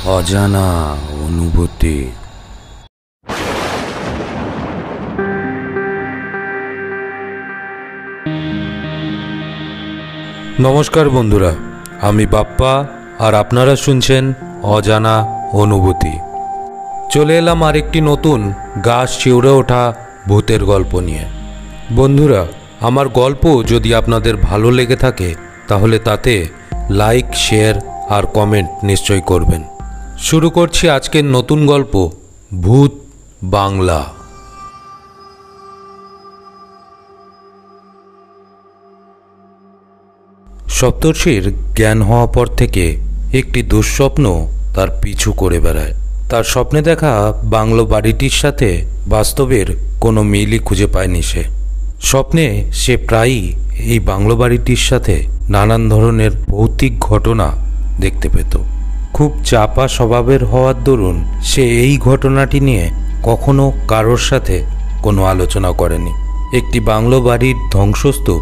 অজানা অনুভূতি। নমস্কার বন্ধুরা, আমি বাপ্পা আর আপনারা শুনছেন অজানা অনুভূতি। চলে এলাম আরেকটি নতুন গাছ শিউরে ওঠা ভূতের গল্প নিয়ে। বন্ধুরা, আমার গল্প যদি আপনাদের ভালো লেগে থাকে তাহলে তাতে লাইক, শেয়ার আর কমেন্ট নিশ্চয়ই করবেন। শুরু করছি আজকের নতুন গল্প, ভূত বাংলা। সপ্তর্ষির জ্ঞান হওয়া পর থেকে একটি দুঃস্বপ্ন তার পিছু করে বেড়ায়। তার স্বপ্নে দেখা বাংলো বাড়িটির সাথে বাস্তবের কোনো মিলই খুঁজে পায়নি সে। স্বপ্নে সে প্রায়ই এই বাংলো বাড়িটির সাথে নানান ধরনের ভৌতিক ঘটনা দেখতে পেত। খুব চাপা স্বভাবের হওয়ার দরুন সে এই ঘটনাটি নিয়ে কখনো কারোর সাথে কোনো আলোচনা করেনি। একটি বাংলো বাড়ির ধ্বংসস্তূপ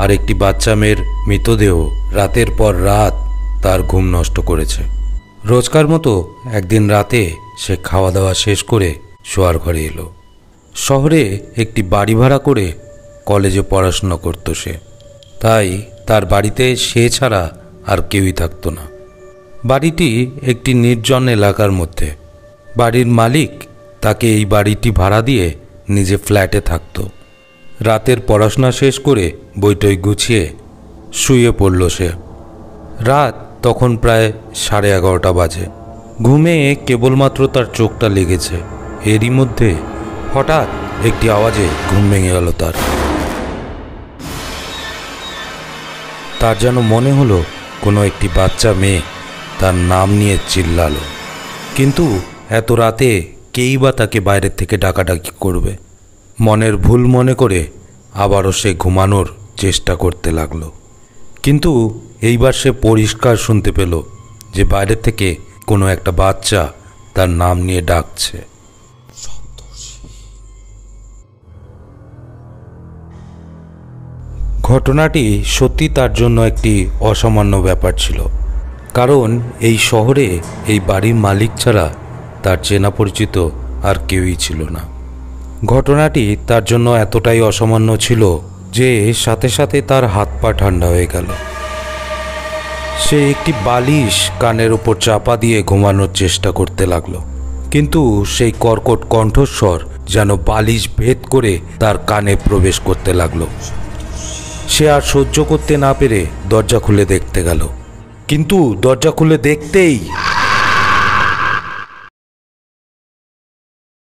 আর একটি বাচ্চা মেয়ের মৃতদেহ রাতের পর রাত তার ঘুম নষ্ট করেছে। রোজকার মতো একদিন রাতে সে খাওয়া দাওয়া শেষ করে শোয়ার ঘরে এলো। শহরে একটি বাড়ি ভাড়া করে কলেজে পড়াশোনা করত সে, তাই তার বাড়িতে সে ছাড়া আর কেউই থাকতো না। বাড়িটি একটি নির্জন এলাকার মধ্যে। বাড়ির মালিক তাকে এই বাড়িটি ভাড়া দিয়ে নিজে ফ্ল্যাটে থাকত। রাতের পড়াশোনা শেষ করে বইটই গুছিয়ে শুয়ে পড়ল সে। রাত তখন প্রায় 11:30 বাজে। ঘুমে কেবলমাত্র তার চোখটা লেগেছে। এরই মধ্যে হঠাৎ একটি আওয়াজে ঘুম ভেঙে গেল তার যেন মনে হলো কোনো একটি বাচ্চা মেয়ে তার নাম নিয়ে চিল্লালো। কিন্তু এত রাতে কেই বা তাকে বাইরের থেকে ডাকাডাকি করবে। মনের ভুল মনে করে আবারও সে ঘুমানোর চেষ্টা করতে লাগলো। কিন্তু এইবার সে পরিষ্কার শুনতে পেল যে বাইরে থেকে কোনো একটা বাচ্চা তার নাম নিয়ে ডাকছে। ঘটনাটি সত্যি তার জন্য একটি অসামান্য ব্যাপার ছিল, কারণ এই শহরে এই বাড়ির মালিক ছাড়া তার চেনা পরিচিত আর কেউই ছিল না। ঘটনাটি তার জন্য এতটাই অসামান্য ছিল যে সাথে সাথে তার হাত পা ঠান্ডা হয়ে গেল। সে একটি বালিশ কানের উপর চাপা দিয়ে ঘুমানোর চেষ্টা করতে লাগলো, কিন্তু সেই কর্কট কণ্ঠস্বর যেন বালিশ ভেদ করে তার কানে প্রবেশ করতে লাগলো। সে আর সহ্য করতে না পেরে দরজা খুলে দেখতে গেল, কিন্তু দরজা খুলে দেখতেই